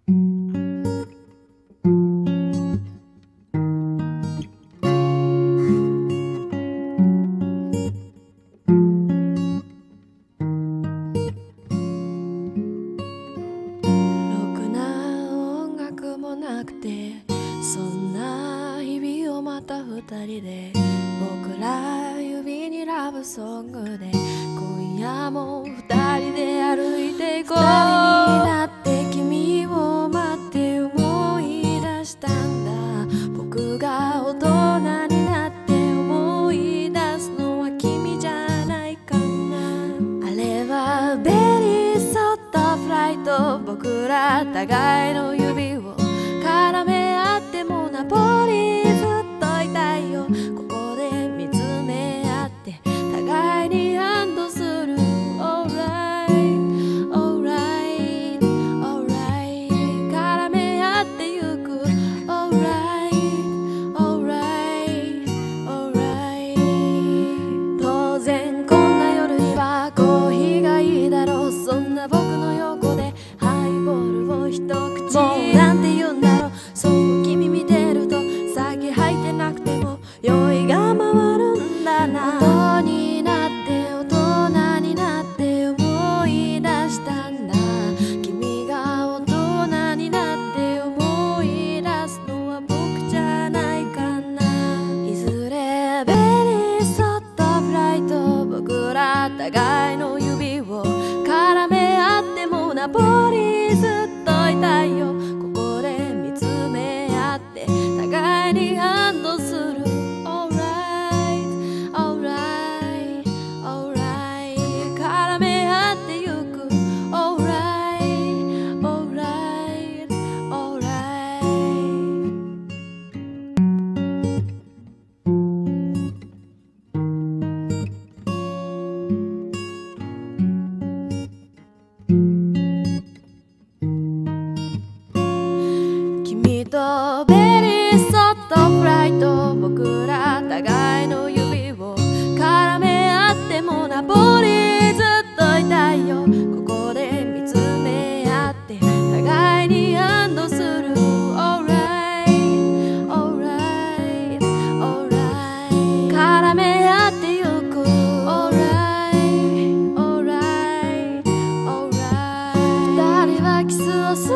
そんな日々をまた二人で、僕ら指にラブソングで、今夜も二人で歩いていこう。二人になって君を待って思い出したんだ。僕が大人になって思い出すのは君じゃないかな。あれはベリーソフトフライト、僕ら互いの指を絡め合ってもナポリずっといたいよ。ここで見つめ合って互いに安堵する。 Alright Alright Alright 絡め合ってゆく。 Alright Alright Alright 当然こんな夜にはコーヒーがいいだろう。そんな僕の横でハイボールを一口。もうなんて言うんだろう、そう君見てると酒入ってなくても酔いが回るんだな。大人になって大人になって思い出したんだ。君が大人になって思い出すのは僕じゃないかな。いずれベリーソフトフライト、僕ら互いの指を絡め合ってもナポリずっといたいよ。ここで見つめ合って互いに安堵する。 Alright Alright Alright 絡め合ってゆく。 Alright Alright Alright 君とベリーソフトフライト、僕ら互いの指を絡め合ってもナポリずっといたいよ。ここで見つめ合って互いに安堵する。 Alright Alright Alright 絡め合ってゆく。 Alright Alright Alright 二人はキスをする。